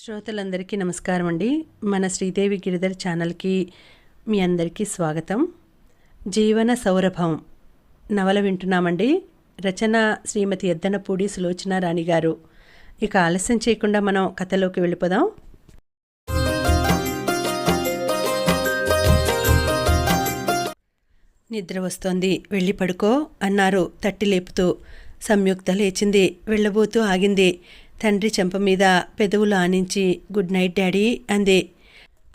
శ్రోతలందరికీ నమస్కారం అండి. మన శ్రీదేవి గిరిధర్ ఛానల్కి మీ అందరికీ స్వాగతం. జీవన సౌరభం నవల వింటున్నామండి. రచన శ్రీమతి ఎద్దనపూడి సులోచన రాణి గారు. ఇక ఆలస్యం చేయకుండా మనం కథలోకి వెళ్ళిపోదాం. నిద్ర వస్తోంది, వెళ్ళి పడుకో అన్నారు తట్టి లేపుతూ. సంయుక్త లేచింది, వెళ్ళబోతూ ఆగింది. తండ్రి చెంప మీద పెదవులు ఆనించి గుడ్ నైట్ డాడీ అంది.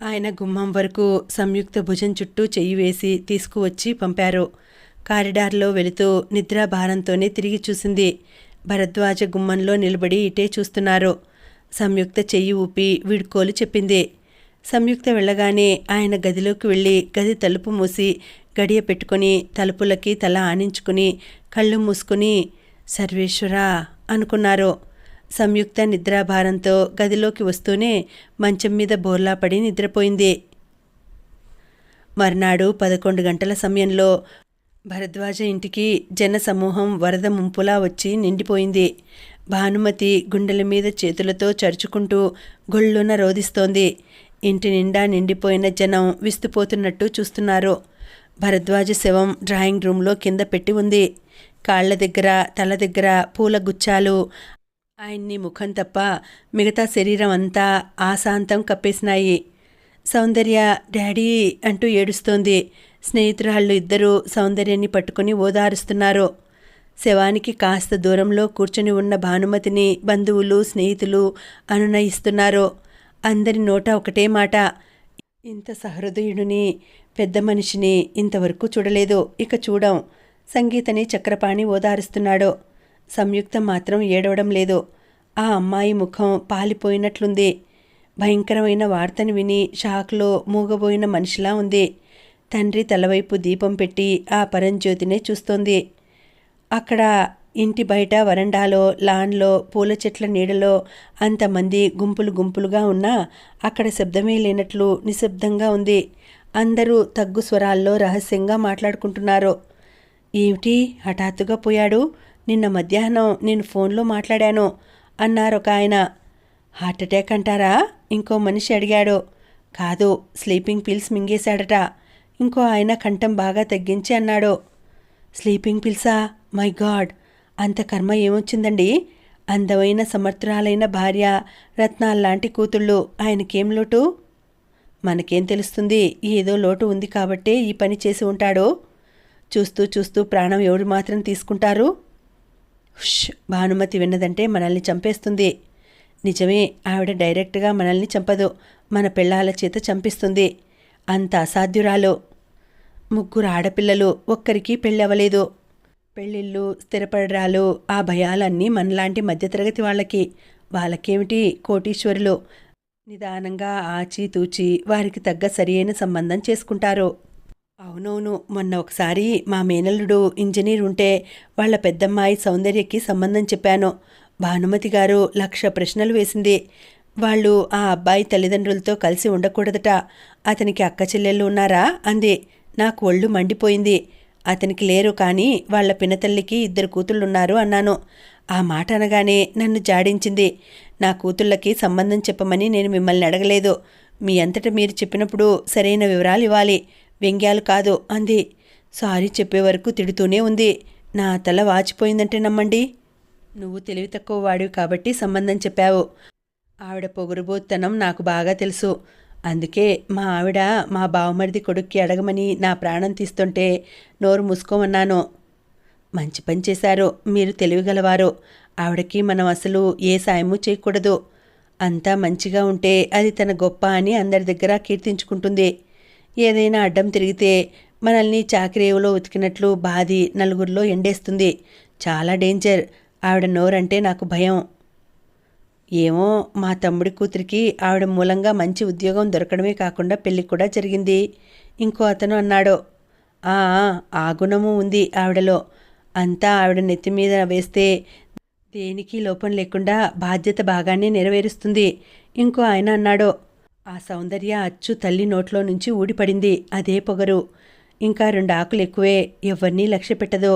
ఆయన గుమ్మం వరకు సంయుక్త భుజం చుట్టూ చెయ్యి వేసి తీసుకువచ్చి పంపారు. కారిడార్లో వెళుతూ నిద్రాభారంతోనే తిరిగి చూసింది. భరద్వాజ గుమ్మంలో నిలబడి ఇటే చూస్తున్నారు. సంయుక్త చెయ్యి ఊపి వీడ్కోలు చెప్పింది. సంయుక్త వెళ్ళగానే ఆయన గదిలోకి వెళ్ళి గది తలుపు మూసి గడియ పెట్టుకుని తలుపులకి తల ఆనించుకుని కళ్ళు మూసుకుని సర్వేశ్వరా అనుకున్నారు. సంయుక్త నిద్రాభారంతో గదిలోకి వస్తూనే మంచం మీద బోర్లా పడి నిద్రపోయింది. మర్నాడు 11 గంటల సమయంలో భరద్వాజ ఇంటికి జనసమూహం వరద ముంపులా వచ్చి నిండిపోయింది. భానుమతి గుండెల మీద చేతులతో చరుచుకుంటూ గొళ్ళున రోదిస్తోంది. ఇంటి నిండా నిండిపోయిన జనం విస్తుపోతున్నట్టు చూస్తున్నారు. భరద్వాజ శవం డ్రాయింగ్ రూంలో కింద పెట్టి ఉంది. కాళ్ల దగ్గర తల దగ్గర పూల గుచ్చాలు ఆయన్ని ముఖం తప్ప మిగతా శరీరం అంతా ఆశాంతం కప్పేసినాయి. సౌందర్య డాడీ అంటూ ఏడుస్తోంది. స్నేహితురాళ్ళు ఇద్దరూ సౌందర్యాన్ని పట్టుకుని ఓదారుస్తున్నారు. శవానికి కాస్త దూరంలో కూర్చొని ఉన్న భానుమతిని బంధువులు స్నేహితులు అనునయిస్తున్నారు. అందరి నోట ఒకటే మాట, ఇంత సహృదయుడిని పెద్ద మనిషిని ఇంతవరకు చూడలేదు, ఇక చూడం. సంగీతని చక్రపాణి ఓదారుస్తున్నాడు. సంయుక్త మాత్రం ఏడవడం లేదు. ఆ అమ్మాయి ముఖం పాలిపోయినట్లుంది. భయంకరమైన వార్తను విని షాక్లో మూగబోయిన మనిషిలా ఉంది. తండ్రి తలవైపు దీపం పెట్టి ఆ పరంజ్యోతినే చూస్తోంది. అక్కడ ఇంటి బయట వరండాలో లాన్లో పూల చెట్ల నీడలో అంతమంది గుంపులు గుంపులుగా ఉన్నా అక్కడ శబ్దమే లేనట్లు నిశ్శబ్దంగా ఉంది. అందరూ తగ్గు స్వరాల్లో రహస్యంగా మాట్లాడుకుంటున్నారు. ఏమిటి హఠాత్తుగా పోయాడు? నిన్న మధ్యాహ్నం నేను ఫోన్లో మాట్లాడాను అన్నారొక ఆయన. హార్ట్అటాక్ అంటారా? ఇంకో మనిషి అడిగాడు. కాదు, స్లీపింగ్ పిల్స్ మింగేశాడట. ఇంకో ఆయన కంఠం బాగా తగ్గించి అన్నాడు. స్లీపింగ్ పిల్సా? మై గాడ్, అంత కర్మ ఏమొచ్చిందండి? అందమైన సమర్థురాలైన భార్య, రత్నాల్లాంటి కూతుళ్ళు, ఆయనకేం లోటు? మనకేం తెలుస్తుంది? ఏదో లోటు ఉంది కాబట్టే ఈ పని చేసి ఉంటాడు. చూస్తూ చూస్తూ ప్రాణం ఎవరు మాత్రం తీసుకుంటారు? భానుమతి విన్నదంటే మనల్ని చంపేస్తుంది. నిజమే, ఆవిడ డైరెక్ట్గా మనల్ని చంపదు, మన పెళ్ళాల చేత చంపిస్తుంది. అంత అసాధ్యురాలు. 3 ఆడపిల్లలు, ఒక్కరికి పెళ్ళవలేదు. పెళ్ళిళ్ళు, స్థిరపడరాలు, ఆ భయాలన్నీ మనలాంటి మధ్యతరగతి వాళ్ళకేమిటి కోటీశ్వరులు. నిదానంగా ఆచితూచి వారికి తగ్గ సరియైన సంబంధం చేసుకుంటారు. అవునవును, మొన్న ఒకసారి మా మేనల్లుడు ఇంజనీర్ ఉంటే వాళ్ళ పెద్దమ్మాయి సౌందర్యకి సంబంధం చెప్పాను. భానుమతి గారు 1,00,000 ప్రశ్నలు వేసింది. వాళ్ళు ఆ అబ్బాయి తల్లిదండ్రులతో కలిసి ఉండకూడదట. అతనికి అక్క చెల్లెళ్ళు ఉన్నారా అంది. నాకు ఒళ్ళు మండిపోయింది. అతనికి లేరు, కానీ వాళ్ళ పినతల్లికి 2 కూతుళ్ళున్నారు అన్నాను. ఆ మాట అనగానే నన్ను జాడించింది. నా కూతుళ్ళకి సంబంధం చెప్పమని నేను మిమ్మల్ని అడగలేదు. మీ అంతటా మీరు చెప్పినప్పుడు సరైన వివరాలు ఇవ్వాలి, వ్యంగ్యాలు కాదు అంది. సారీ చెప్పే వరకు తిడుతూనే ఉంది. నా తల వాచిపోయిందంటే నమ్మండి. నువ్వు తెలివి తక్కువ వాడివి కాబట్టి సంబంధం చెప్పావు. ఆవిడ పొగరుబోత్తనం నాకు బాగా తెలుసు. అందుకే మా ఆవిడ మా బావమరిది కొడుక్కి అడగమని నా ప్రాణం తీస్తుంటే నోరు మూసుకోమన్నాను. మంచి పని చేశారు, మీరు తెలివిగలవారు. ఆవిడకి మనం అసలు ఏ సాయము చేయకూడదు. అంతా మంచిగా ఉంటే అది తన గొప్ప అని అందరి దగ్గర కీర్తించుకుంటుంది. ఏదైనా అడ్డం తిరిగితే మనల్ని చాకిరేవులో ఉతికినట్లు బాది నలుగురిలో ఎండేస్తుంది. చాలా డేంజర్. ఆవిడ నోరంటే నాకు భయం. ఏమో, మా తమ్ముడి కూతురికి ఆవిడ మూలంగా మంచి ఉద్యోగం దొరకడమే కాకుండా పెళ్లి కూడా జరిగింది. ఇంకో అతను అన్నాడు. ఆ గుణము ఉంది ఆవిడలో. అంతా ఆవిడ నెత్తి మీద వేస్తే దేనికి లోపం లేకుండా బాధ్యత బాగానే నెరవేరుస్తుంది. ఇంకో ఆయన అన్నాడు. ఆ సౌందర్య అచ్చు తల్లి నోట్లో నుంచి ఊడిపడింది, అదే పొగరు. ఇంకా 2 ఆకులు ఎక్కువే, ఎవరినీ లక్ష్య పెట్టదు.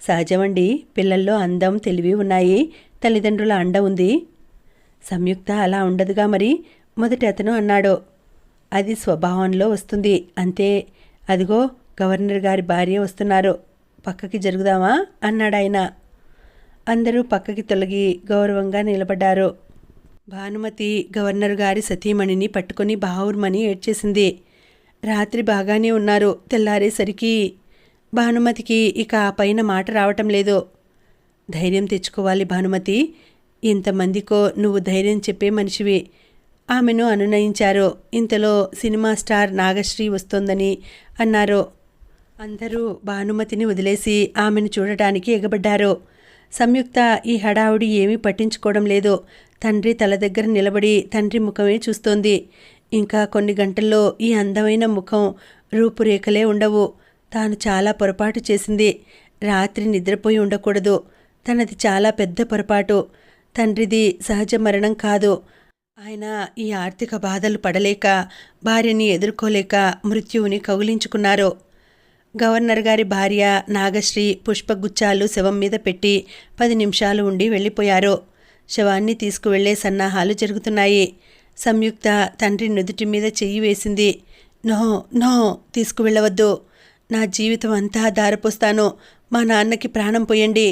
సహజమండి, పిల్లల్లో అందం తెలివి ఉన్నాయి, తల్లిదండ్రుల అండ ఉంది. సంయుక్త అలా ఉండదుగా మరి, మొదటి అతను అన్నాడు. అది స్వభావంలో వస్తుంది అంతే. అదిగో గవర్నర్ గారి భార్య వస్తున్నారు, పక్కకి జరుగుదామా అన్నాడాయన. అందరూ పక్కకి తొలగి గౌరవంగా నిలబడ్డారు. భానుమతి గవర్నర్ గారి సతీమణిని పట్టుకొని బావుర్మని ఏడ్చేసింది. రాత్రి బాగానే ఉన్నారు, తెల్లారేసరికి. భానుమతికి ఇక ఆ పైన మాట రావటం లేదు. ధైర్యం తెచ్చుకోవాలి భానుమతి, ఇంతమందికో నువ్వు ధైర్యం చెప్పే మనిషివి. ఆమెను అనునయించారు. ఇంతలో సినిమా స్టార్ నాగశ్రీ వస్తోందని అన్నారు. అందరూ భానుమతిని వదిలేసి ఆమెను చూడటానికి ఎగబడ్డారు. సంయుక్త ఈ హడావుడి ఏమీ పట్టించుకోవడం లేదు. తండ్రి తల దగ్గర నిలబడి తండ్రి ముఖమే చూస్తోంది. ఇంకా కొన్ని గంటల్లో ఈ అందమైన ముఖం రూపురేఖలే ఉండవు. తాను చాలా పొరపాటు చేసింది. రాత్రి నిద్రపోయి ఉండకూడదు. తనది చాలా పెద్ద పొరపాటు. తండ్రిది సహజ మరణం కాదు. ఆయన ఈ ఆర్థిక బాధలు పడలేక, భార్యని ఎదుర్కోలేక మృత్యువుని కౌగిలించుకున్నారు. గవర్నర్ గారి భార్య నాగశ్రీ పుష్పగుచ్చాలు శవం మీద పెట్టి 10 నిమిషాలు ఉండి వెళ్ళిపోయారు. శవాన్ని తీసుకువెళ్లే సన్నాహాలు జరుగుతున్నాయి. సంయుక్త తండ్రి నుదుటి మీద చెయ్యి వేసింది. నో నో, తీసుకువెళ్ళవద్దు. నా జీవితం అంతా దారపోస్తాను. మా నాన్నకి ప్రాణం పోయండి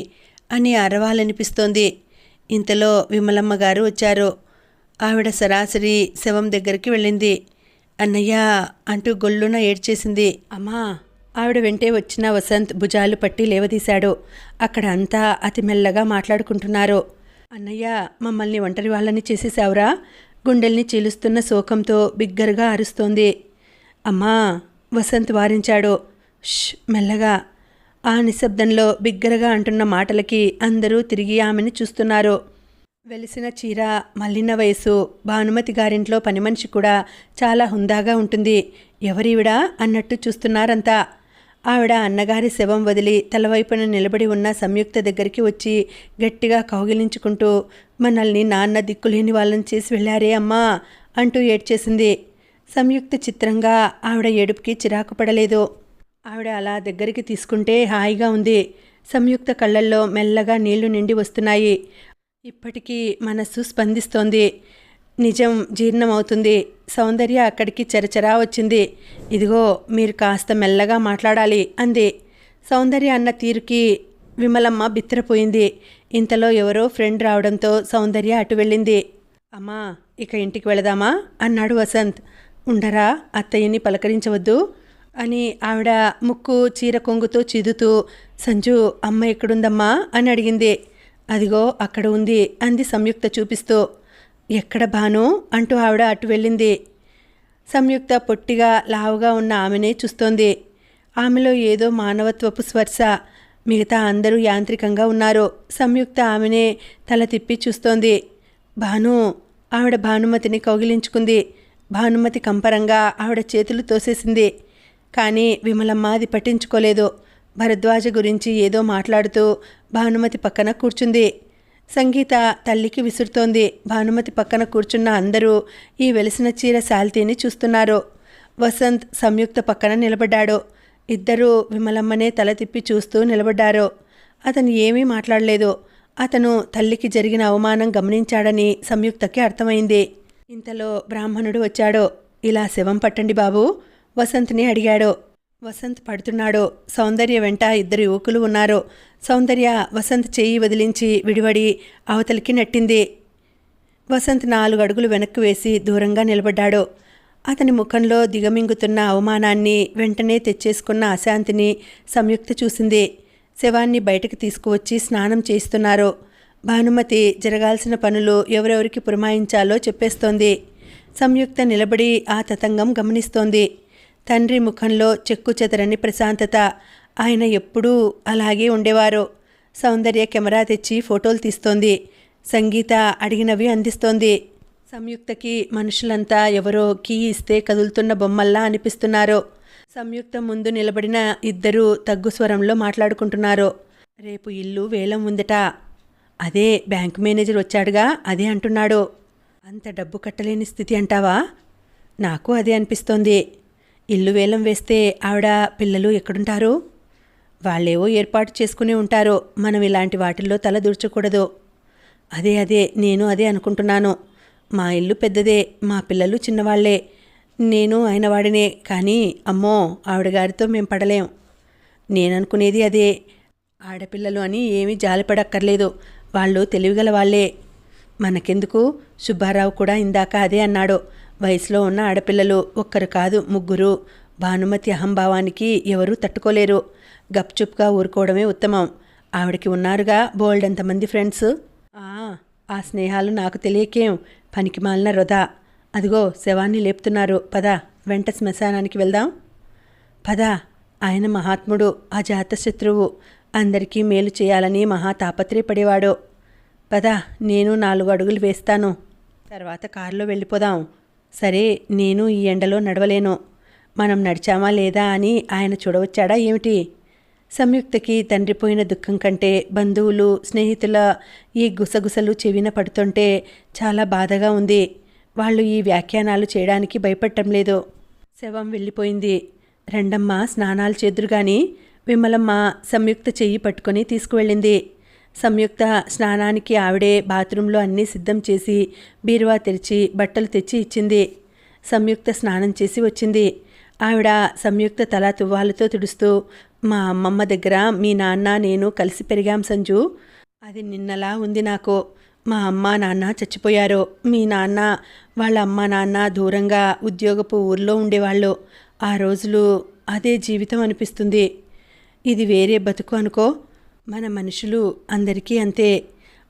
అని అరవాలనిపిస్తోంది. ఇంతలో విమలమ్మ గారు వచ్చారు. ఆవిడ సరాసరి శవం దగ్గరికి వెళ్ళింది. అన్నయ్య అంటూ గొల్లున ఏడ్చేసింది. అమ్మా. ఆవిడ వెంటే వచ్చిన వసంత్ భుజాలు పట్టి లేవదీశాడు. అక్కడ అంతా అతి మెల్లగా మాట్లాడుకుంటున్నారు. అన్నయ్య, మమ్మల్ని ఒంటరి వాళ్ళని చేసేశావురా. గుండెల్ని చీలుస్తున్న శోకంతో బిగ్గరగా అరుస్తోంది. అమ్మా, వసంత్ వారించాడు. ష్, మెల్లగా. ఆ నిశ్శబ్దంలో బిగ్గరగా అంటున్న మాటలకి అందరూ తిరిగి ఆమెను చూస్తున్నారు. వెలిసిన చీర, మల్లిన వయసు, భానుమతి గారింట్లో పని మనిషి కూడా చాలా హుందాగా ఉంటుంది. ఎవరివిడా అన్నట్టు చూస్తున్నారంతా. ఆవిడ అన్నగారి శవం వదిలి తలవైపున నిలబడి ఉన్న సంయుక్త దగ్గరికి వచ్చి గట్టిగా కౌగిలించుకుంటూ, మనల్ని నాన్న దిక్కులేని వాళ్ళని చేసి వెళ్ళారే అమ్మా అంటూ ఏడ్చేసింది. సంయుక్త చిత్రంగా ఆవిడ ఏడుపుకి చిరాకు పడలేదు. ఆవిడ అలా దగ్గరికి తీసుకుంటే హాయిగా ఉంది. సంయుక్త కళ్ళల్లో మెల్లగా నీళ్లు నిండి వస్తున్నాయి. ఇప్పటికీ మనస్సు స్పందిస్తోంది. నిజం జీర్ణమవుతుంది. సౌందర్య అక్కడికి చరచరా వచ్చింది. ఇదిగో, మీరు కాస్త మెల్లగా మాట్లాడాలి అంది. సౌందర్య అన్న తీరుకి విమలమ్మ బిత్తరపోయింది. ఇంతలో ఎవరో ఫ్రెండ్ రావడంతో సౌందర్య అటు వెళ్ళింది. అమ్మా, ఇక ఇంటికి వెళదామా అన్నాడు వసంత్. ఉండరా, అత్తయ్యని పలకరించవద్దు అని ఆవిడ ముక్కు చీర కొంగుతో చిదుతూ, సంజు అమ్మ ఎక్కడుందమ్మా అని అడిగింది. అదిగో అక్కడ ఉంది అంది సంయుక్త చూపిస్తూ. ఎక్కడ భాను అంటూ ఆవిడ అటు వెళ్ళింది. సంయుక్త పొట్టిగా లావుగా ఉన్న ఆమెనే చూస్తోంది. ఆమెలో ఏదో మానవత్వపు స్పర్శ. మిగతా అందరూ యాంత్రికంగా ఉన్నారు. సంయుక్త ఆమెనే తల తిప్పి చూస్తోంది. భాను. ఆవిడ భానుమతిని కౌగిలించుకుంది. భానుమతి కంపరంగా ఆవిడ చేతులు తోసేసింది. కానీ విమలమ్మ అది పట్టించుకోలేదు. భరద్వాజ గురించి ఏదో మాట్లాడుతూ భానుమతి పక్కన కూర్చుంది. సంగీత తల్లికి విసురుతోంది. భానుమతి పక్కన కూర్చున్న అందరూ ఈ వెలిసిన చీర శాల్తీని చూస్తున్నారు. వసంత్ సంయుక్త పక్కన నిలబడ్డాడు. ఇద్దరూ విమలమ్మనే తల తిప్పి చూస్తూ నిలబడ్డారు. అతను ఏమీ మాట్లాడలేదు. అతను తల్లికి జరిగిన అవమానం గమనించాడని సంయుక్తకి అర్థమైంది. ఇంతలో బ్రాహ్మణుడు వచ్చాడు. ఇలా శవం పట్టండి బాబు వసంత్ని అడిగాడు. వసంత్ పడుతున్నాడు. సౌందర్య వెంట 2 యువకులు ఉన్నారు. సౌందర్య వసంత్ చెయ్యి వదిలించి విడివడి అవతలికి నెట్టింది. వసంత్ 4 అడుగులు వెనక్కి వేసి దూరంగా నిలబడ్డాడు. అతని ముఖంలో దిగమింగుతున్న అవమానాన్ని, వెంటనే తెచ్చేసుకున్న అశాంతిని సంయుక్త చూసింది. శవాన్ని బయటకు తీసుకువచ్చి స్నానం చేయిస్తున్నారు. భానుమతి జరగాల్సిన పనులు ఎవరెవరికి పురమాయించాలో చెప్పేస్తోంది. సంయుక్త నిలబడి ఆ తతంగం గమనిస్తోంది. తండ్రి ముఖంలో చెక్కు చెదరని ప్రశాంతత. ఆయన ఎప్పుడూ అలాగే ఉండేవారు. సౌందర్య కెమెరా తెచ్చి ఫోటోలు తీస్తోంది. సంగీత అడిగినవి అందిస్తోంది. సంయుక్తకి మనుషులంతా ఎవరో కీ ఇస్తే కదులుతున్న బొమ్మల్లా అనిపిస్తున్నారు. సంయుక్త ముందు నిలబడిన 2 తగ్గు స్వరంలో మాట్లాడుకుంటున్నారు. రేపు ఇల్లు వేలం ఉందట. అదే బ్యాంక్ మేనేజర్ వచ్చాడుగా, అదే అంటున్నాడు. అంత డబ్బు కట్టలేని స్థితి అంటావా? నాకు అదే అనిపిస్తోంది. ఇల్లు వేలం వేస్తే ఆవిడ పిల్లలు ఎక్కడుంటారు? వాళ్ళేవో ఏర్పాటు చేసుకుని ఉంటారు. మనం ఇలాంటి వాటిల్లో తల దూర్చకూడదు. అదే నేను అదే అనుకుంటున్నాను. మా ఇల్లు పెద్దదే, మా పిల్లలు చిన్నవాళ్లే, నేను అయినవాడినే. కానీ అమ్మో, ఆవిడగారితో మేం పడలేం. నేననుకునేది అదే. ఆడపిల్లలు అని ఏమీ జాలిపడక్కర్లేదు, వాళ్ళు తెలివిగల వాళ్లే. మనకెందుకు? సుబ్బారావు కూడా ఇందాక అదే అన్నాడు. వయసులో ఉన్న ఆడపిల్లలు ఒక్కరు కాదు, ముగ్గురు. భానుమతి అహంభావానికి ఎవరూ తట్టుకోలేరు. గప్చుప్గా ఊరుకోవడమే ఉత్తమం. ఆవిడకి ఉన్నారుగా బోల్డంతమంది ఫ్రెండ్స్. ఆ స్నేహాలు నాకు తెలియకేం, పనికిమాలిన వృధా. అదిగో శవాన్ని లేపుతున్నారు, పద వెంట శ్మశానానికి వెళ్దాం. పద. ఆయన మహాత్ముడు, అజాతశత్రువు, అందరికీ మేలు చేయాలని మహా తాపత్రయపడేవాడు. పద, నేను 4 అడుగులు వేస్తాను, తర్వాత కారులో వెళ్ళిపోదాం. సరే, నేను ఈ ఎండలో నడవలేను. మనం నడిచామా లేదా అని ఆయన చూడవచ్చాడా ఏమిటి? సంయుక్తకి తండ్రిపోయిన దుఃఖం కంటే బంధువులు, స్నేహితుల ఈ గుసగుసలు చెవిన పడుతుంటే చాలా బాధగా ఉంది. వాళ్ళు ఈ వ్యాఖ్యానాలు చేయడానికి భయపడటం లేదు. శవం వెళ్ళిపోయింది. రెండమ్మ స్నానాలు చేదురుగాని విమలమ్మ సంయుక్త చెయ్యి పట్టుకొని తీసుకువెళ్ళింది. సంయుక్త స్నానానికి ఆవిడే బాత్రూంలో అన్నీ సిద్ధం చేసి బీరువా తెరిచి బట్టలు తెచ్చి ఇచ్చింది. సంయుక్త స్నానం చేసి వచ్చింది. ఆవిడ సంయుక్త తల తువ్వాలతో తుడుస్తూ, మా అమ్మమ్మ దగ్గర మీ నాన్న నేను కలిసి పెరిగాం సంజు. అది నిన్నలా ఉంది నాకు. మా అమ్మ నాన్న చచ్చిపోయారు. మీ నాన్న వాళ్ళ అమ్మ నాన్న దూరంగా ఉద్యోగపు ఊర్లో ఉండేవాళ్ళు. ఆ రోజులు అదే జీవితం అనిపిస్తుంది. ఇది వేరే బతుకు అనుకో. మన మనుషులు అందరికీ అంతే.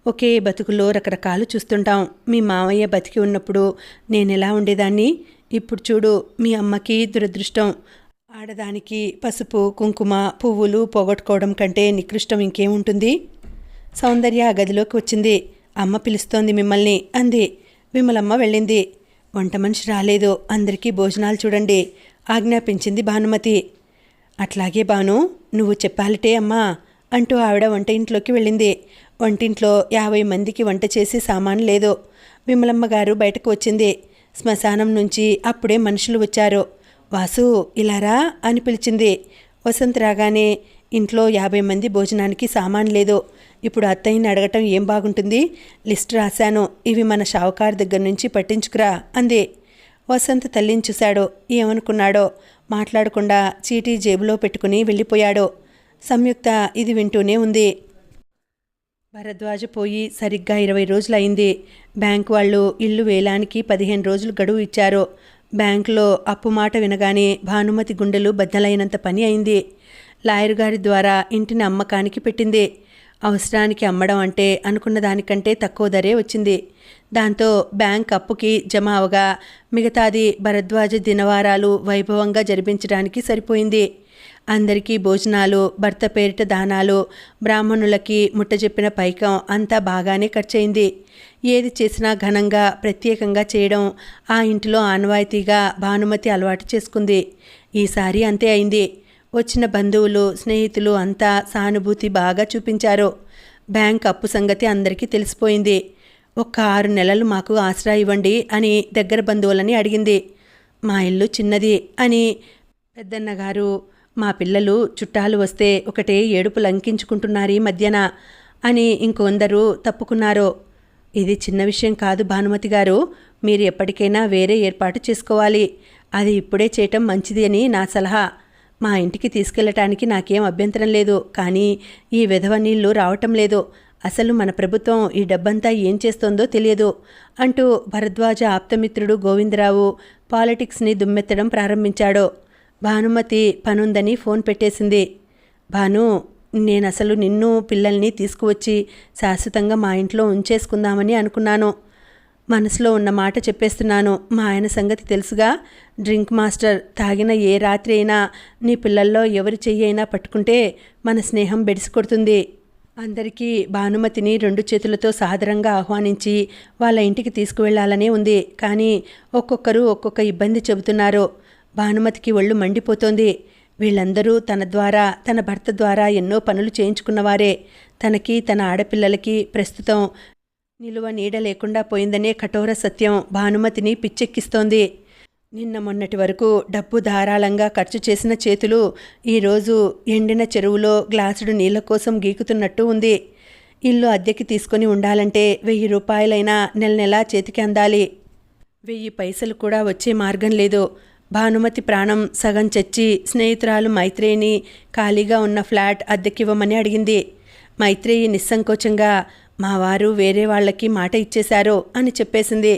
ఒకే బతుకులో రకరకాలు చూస్తుంటాం. మీ మామయ్య బతికి ఉన్నప్పుడు నేనెలా ఉండేదాన్ని, ఇప్పుడు చూడు. మీ అమ్మకి దురదృష్టం. ఆడదానికి పసుపు కుంకుమ పువ్వులు పోగొట్టుకోవడం కంటే నికృష్టం ఇంకేముంటుంది? సౌందర్య ఆ గదిలోకి వచ్చింది. అమ్మ పిలుస్తోంది మిమ్మల్ని అంది. విమలమ్మ వెళ్ళింది. వంట మనిషి రాలేదు, అందరికీ భోజనాలు చూడండి ఆజ్ఞాపించింది భానుమతి. అట్లాగే భాను, నువ్వు చెప్పాలిటే అమ్మా అంటూ ఆవిడ వంట ఇంట్లోకి వెళ్ళింది. వంటింట్లో 50 మందికి వంట చేసి సామాను లేదు. విమలమ్మ గారు బయటకు వచ్చింది. శ్మశానం నుంచి అప్పుడే మనుషులు వచ్చారు. వాసు, ఇలారా అని పిలిచింది. వసంత్ రాగానే, ఇంట్లో 50 మంది భోజనానికి సామాను లేదు. ఇప్పుడు అత్తయ్యని అడగటం ఏం బాగుంటుంది? లిస్ట్ రాశాను, ఇవి మన షావుకారు దగ్గర నుంచి పట్టించుకురా అంది. వసంత్ తల్లిని చూశాడు. ఏమనుకున్నాడో మాట్లాడకుండా చీటీ జేబులో పెట్టుకుని వెళ్ళిపోయాడు. సంయుక్త ఇది వింటూనే ఉంది. భరద్వాజ పోయి సరిగ్గా 20 రోజులైంది. బ్యాంకు వాళ్ళు ఇల్లు వేలానికి 15 రోజులు గడువు ఇచ్చారు. బ్యాంకులో అప్పు మాట వినగానే భానుమతి గుండెలు బద్దలైనంత పని అయింది. లాయర్ గారి ద్వారా ఇంటిని అమ్మకానికి పెట్టింది. అవసరానికి అమ్మడం అంటే అనుకున్న దానికంటే తక్కువ ధరే వచ్చింది. దాంతో బ్యాంక్ అప్పుకి జమ అవగా మిగతాది భరద్వాజ దినవారాలు వైభవంగా జరిపించడానికి సరిపోయింది. అందరికీ భోజనాలు, భర్త పేరిట దానాలు, బ్రాహ్మణులకి ముట్టజెప్పిన పైకం అంతా బాగానే ఖర్చయింది. ఏది చేసినా ఘనంగా ప్రత్యేకంగా చేయడం ఆ ఇంటిలో ఆనవాయితీగా భానుమతి అలవాటు చేసుకుంది. ఈసారి అంతే అయింది. వచ్చిన బంధువులు, స్నేహితులు అంతా సానుభూతి బాగా చూపించారు. బ్యాంక్ అప్పు సంగతి అందరికీ తెలిసిపోయింది. ఒక్క 6 నెలలు మాకు ఆసరా ఇవ్వండి అని దగ్గర బంధువులని అడిగింది. మా ఇల్లు చిన్నది అని పెద్దన్నగారు, మా పిల్లలు చుట్టాలు వస్తే ఒకటే ఏడుపు లంకించుకుంటున్నారు ఈ మధ్యన అని ఇంకొందరు తప్పుకున్నారు. ఇది చిన్న విషయం కాదు భానుమతి గారు, మీరు ఎప్పటికైనా వేరే ఏర్పాటు చేసుకోవాలి. అది ఇప్పుడే చేయటం మంచిది అని నా సలహా. మా ఇంటికి తీసుకెళ్లటానికి నాకేం అభ్యంతరం లేదు, కానీ ఈ విధవ నీళ్లు రావటం లేదు. అసలు మన ప్రభుత్వం ఈ డబ్బంతా ఏం చేస్తోందో తెలియదు అంటూ భరద్వాజ ఆప్తమిత్రుడు గోవిందరావు పాలిటిక్స్ని దుమ్మెత్తడం ప్రారంభించాడు. భానుమతి పనుందని ఫోన్ పెట్టేసింది. భాను, నేనసలు నిన్ను పిల్లల్ని తీసుకువచ్చి శాశ్వతంగా మా ఇంట్లో ఉంచేసుకుందామని అనుకున్నాను. మనసులో ఉన్న మాట చెప్పేస్తున్నాను. మా ఆయన సంగతి తెలుసుగా, డ్రింక్ మాస్టర్. తాగిన ఏ రాత్రి అయినా నీ పిల్లల్లో ఎవరి చెయ్యి అయినా పట్టుకుంటే మన స్నేహం బెడిసికొడుతుంది. అందరికీ భానుమతిని 2 చేతులతో సాదరంగా ఆహ్వానించి వాళ్ళ ఇంటికి తీసుకువెళ్లాలనే ఉంది. కానీ ఒక్కొక్కరు ఒక్కొక్క ఇబ్బంది చెబుతున్నారు. భానుమతికి ఒళ్ళు మండిపోతోంది. వీళ్ళందరూ తన ద్వారా, తన భర్త ద్వారా ఎన్నో పనులు చేయించుకున్నవారే. తనకి, తన ఆడపిల్లలకి ప్రస్తుతం నిలువ నీడ లేకుండా పోయిందనే కఠోర సత్యం భానుమతిని పిచ్చెక్కిస్తోంది. నిన్న మొన్నటి వరకు డబ్బు ధారాళంగా ఖర్చు చేసిన చేతులు ఈరోజు ఎండిన చెరువులో గ్లాసుడు నీళ్ల కోసం గీకుతున్నట్టు ఉంది. ఇల్లు అద్దెకి తీసుకొని ఉండాలంటే 1000 రూపాయలైనా నెల నెలా చేతికి అందాలి. 1000 పైసలు కూడా వచ్చే మార్గం లేదు. భానుమతి ప్రాణం సగం చచ్చి స్నేహితురాలు మైత్రేయిని ఖాళీగా ఉన్న ఫ్లాట్ అద్దెకివ్వమని అడిగింది. మైత్రేయి నిస్సంకోచంగా మా వారు వేరే వాళ్ళకి మాట ఇచ్చేశారు అని చెప్పేసింది.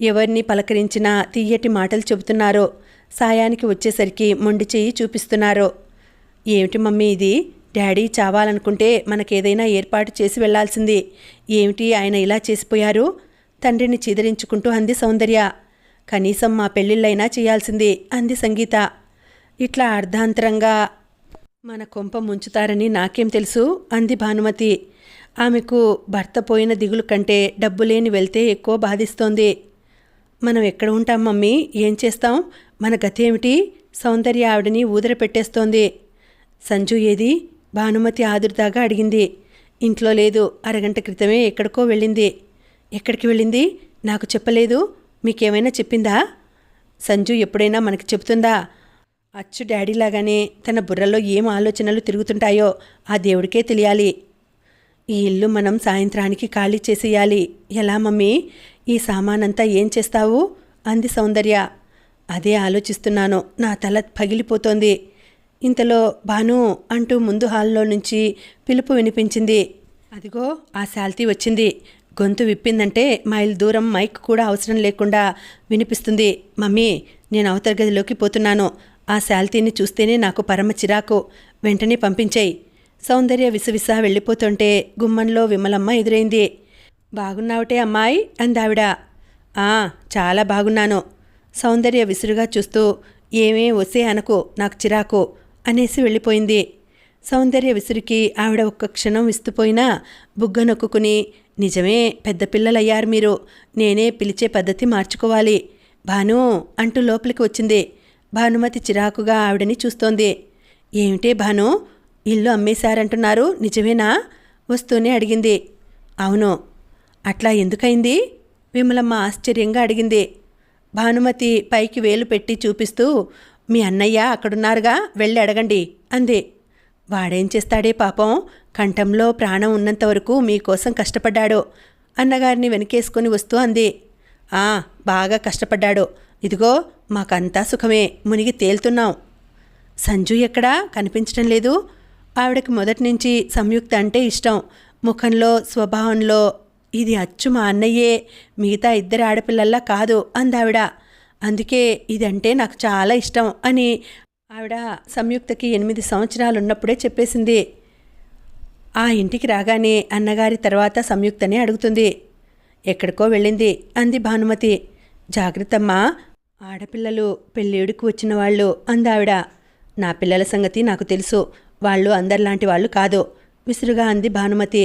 ఎవరిని పలకరించినా తీయటి మాటలు చెబుతున్నారు. సాయానికి వచ్చేసరికి మొండి చెయ్యి చూపిస్తున్నారు. ఏమిటి మమ్మీ ఇది? డాడీ చావాలనుకుంటే మనకేదైనా ఏర్పాటు చేసి వెళ్లాల్సింది. ఏమిటి ఆయన ఇలా చేసిపోయారు? తండ్రిని చీదరించుకుంటూ అంది సౌందర్య. కనీసం మా పెళ్ళిళ్ళైనా చేయాల్సింది అంది సంగీత. ఇట్లా అర్ధాంతరంగా మన కొంప ముంచుతారని నాకేం తెలుసు అంది భానుమతి. ఆమెకు భర్త పోయిన దిగులు కంటే డబ్బులేని వెళ్తే ఎక్కువ బాధిస్తోంది. మనం ఎక్కడ ఉంటాం మమ్మీ? ఏం చేస్తాం? మన గతి ఏమిటి? సౌందర్య ఆవిడని ఊదర పెట్టేస్తోంది. సంజు ఏది? భానుమతి ఆదుర్దాగా అడిగింది. ఇంట్లో లేదు. అరగంట క్రితమే ఎక్కడికో వెళ్ళింది. ఎక్కడికి వెళ్ళింది? నాకు చెప్పలేదు. మీకేమైనా చెప్పిందా? సంజు ఎప్పుడైనా మనకి చెబుతుందా? అచ్చు డాడీలాగానే తన బుర్రలో ఏం ఆలోచనలు తిరుగుతుంటాయో ఆ దేవుడికే తెలియాలి. ఈ ఇల్లు మనం సాయంత్రానికి ఖాళీ చేసేయాలి. ఎలా మమ్మీ? ఈ సామానంతా ఏం చేస్తావు అంది సౌందర్య. అదే ఆలోచిస్తున్నాను. నా తల పగిలిపోతోంది. ఇంతలో భాను అంటూ ముందు హాల్లో నుంచి పిలుపు వినిపించింది. అదిగో ఆ శాల్తీ వచ్చింది. గొంతు విప్పిందంటే మైల్ దూరం మైక్ కూడా అవసరం లేకుండా వినిపిస్తుంది. మమ్మీ, నేను అవతల గదిలోకి పోతున్నాను. ఆ శాల్తీని చూస్తేనే నాకు పరమ చిరాకు. వెంటనే పంపించేయి. సౌందర్య విసవిస వెళ్ళిపోతుంటే గుమ్మంలో విమలమ్మ ఎదురైంది. బాగున్నావటే అమ్మాయి అందావిడ. చాలా బాగున్నాను. సౌందర్య విసురుగా చూస్తూ ఏమే వసే అనకు, నాకు చిరాకు అనేసి వెళ్ళిపోయింది. సౌందర్య విసురికి ఆవిడ ఒక్క క్షణం విస్తుపోయినా బుగ్గ నొక్కుని, నిజమే పెద్ద పిల్లలయ్యారు మీరు. నేనే పిలిచే పద్ధతి మార్చుకోవాలి. భాను అంటూ లోపలికి వచ్చింది. భానుమతి చిరాకుగా ఆవిడని చూస్తోంది. ఏమిటే భాను, ఇల్లు అమ్మేశారంటున్నారు, నిజమేనా? వస్తూనే అడిగింది. అవును. అట్లా ఎందుకైంది? విమలమ్మ ఆశ్చర్యంగా అడిగింది. భానుమతి పైకి వేలు పెట్టి చూపిస్తూ, మీ అన్నయ్య అక్కడున్నారుగా, వెళ్ళి అడగండి అంది. వాడేం చేస్తాడే పాపం, కంఠంలో ప్రాణం ఉన్నంతవరకు మీకోసం కష్టపడ్డాడు అన్నగారిని వెనకేసుకొని వస్తూ అంది. బాగా కష్టపడ్డాడు. ఇదిగో మాకంతా సుఖమే, మునిగి తేలుతున్నాం. సంజు ఎక్కడా కనిపించడం లేదు. ఆవిడకి మొదటి నుంచి సంయుక్త అంటే ఇష్టం. ముఖంలో స్వభావంలో ఇది అచ్చు మా అన్నయ్యే, మిగతా ఇద్దరు ఆడపిల్లల్లా కాదు అందావిడ. అందుకే ఇదంటే నాకు చాలా ఇష్టం అని ఆవిడ సంయుక్తకి 8 సంవత్సరాలున్నప్పుడే చెప్పేసింది. ఆ ఇంటికి రాగానే అన్నగారి తర్వాత సంయుక్తనే అడుగుతుంది. ఎక్కడికో వెళ్ళింది అంది భానుమతి. జాగ్రత్తమ్మా, ఆడపిల్లలు పెళ్ళిడికి వచ్చిన వాళ్ళు అందావిడ. నా పిల్లల సంగతి నాకు తెలుసు. వాళ్ళు అందరిలాంటి వాళ్ళు కాదు విసురుగా అంది భానుమతి.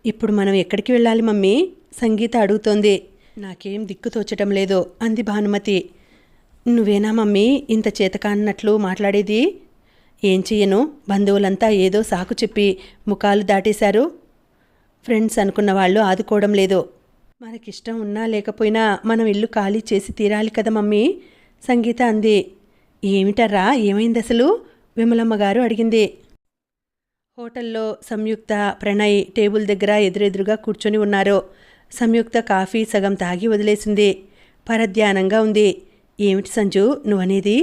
ఇప్పుడు మనం ఎక్కడికి వెళ్ళాలి మమ్మీ? సంగీత అడుగుతోంది. నాకేం దిక్కు తోచటం లేదు అంది భానుమతి. నువ్వేనా మమ్మీ ఇంత చేతకాన్నట్లు మాట్లాడేది? ఏం చెయ్యను, బంధువులంతా ఏదో సాకు చెప్పి ముఖాలు దాటేశారు. ఫ్రెండ్స్ అనుకున్న వాళ్ళు ఆదుకోవడం లేదు. మనకిష్టం ఉన్నా లేకపోయినా మనం ఇల్లు ఖాళీ చేసి తీరాలి కదా మమ్మీ, సంగీత అంది. ఏమిటర్రా, ఏమైంది అసలు? విమలమ్మ గారు అడిగింది. హోటల్లో సంయుక్త, ప్రణయ్ టేబుల్ దగ్గర ఎదురెదురుగా కూర్చొని ఉన్నారు. సంయుక్త కాఫీ సగం తాగి వదిలేసింది. పరధ్యానంగా ఉంది. ఏమిటి సంజు నువ్వనేది?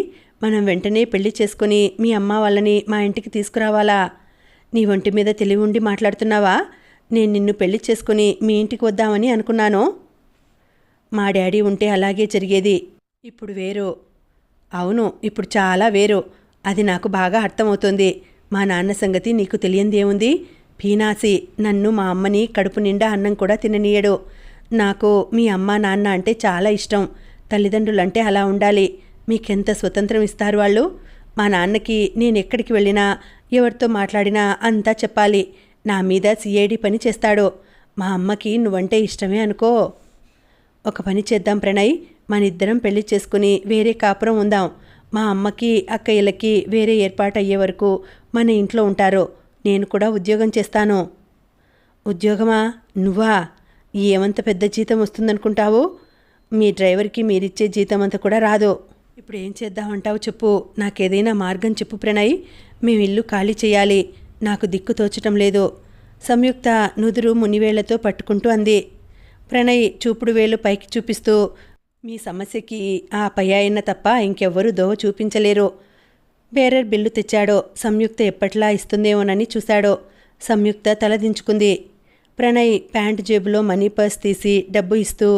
మనం వెంటనే పెళ్లి చేసుకుని మీ అమ్మ వాళ్ళని మా ఇంటికి తీసుకురావాలా? నీ ఒంటి మీద తెలివి ఉండి మాట్లాడుతున్నావా? నేను నిన్ను పెళ్లి చేసుకుని మీ ఇంటికి వద్దామని అనుకున్నాను. మా డాడీ ఉంటే అలాగే జరిగేది. ఇప్పుడు వేరు. అవును, ఇప్పుడు చాలా వేరు. అది నాకు బాగా అర్థమవుతోంది. మా నాన్న సంగతి నీకు తెలియందేముంది? పీనాసి, నన్ను మా అమ్మని కడుపు నిండా అన్నం కూడా తిననీయడు. నాకు మీ అమ్మ నాన్న అంటే చాలా ఇష్టం. తల్లిదండ్రులంటే అలా ఉండాలి. మీకెంత స్వతంత్రం ఇస్తారు వాళ్ళు. మా నాన్నకి నేను ఎక్కడికి వెళ్ళినా ఎవరితో మాట్లాడినా అంతా చెప్పాలి. నా మీద సిఐడి పని చేస్తాడు. మా అమ్మకి నువ్వంటే ఇష్టమే అనుకో. ఒక పని చేద్దాం ప్రణయ్, మనిద్దరం పెళ్లి చేసుకుని వేరే కాపురం ఉందాం. మా అమ్మకి అక్కయ్యలకి వేరే ఏర్పాటు అయ్యే వరకు మన ఇంట్లో ఉంటారు. నేను కూడా ఉద్యోగం చేస్తాను. ఉద్యోగమా? నువ్వా? ఏమంత పెద్ద జీతం వస్తుందనుకుంటావు? మీ డ్రైవర్కి మీరిచ్చే జీతం అంత కూడా రాదు. ఇప్పుడు ఏం చేద్దామంటావు చెప్పు. నాకేదైనా మార్గం చెప్పు ప్రణయ్. మేము ఇల్లు ఖాళీ చేయాలి. నాకు దిక్కు తోచటం లేదు. సంయుక్త నుదురు మునివేళ్లతో పట్టుకుంటూ అంది. ప్రణయ్ చూపుడు వేలు పైకి చూపిస్తూ, మీ సమస్యకి ఆ పై ఆయన తప్ప ఇంకెవ్వరూ దోవ చూపించలేరు. బేరర్ బిల్లు తెచ్చాడో. సంయుక్త ఎప్పట్లా ఇస్తుందేమోనని చూశాడో. సంయుక్త తలదించుకుంది. ప్రణయ్ ప్యాంటు జేబులో మనీ పర్స్ తీసి డబ్బు ఇస్తూ,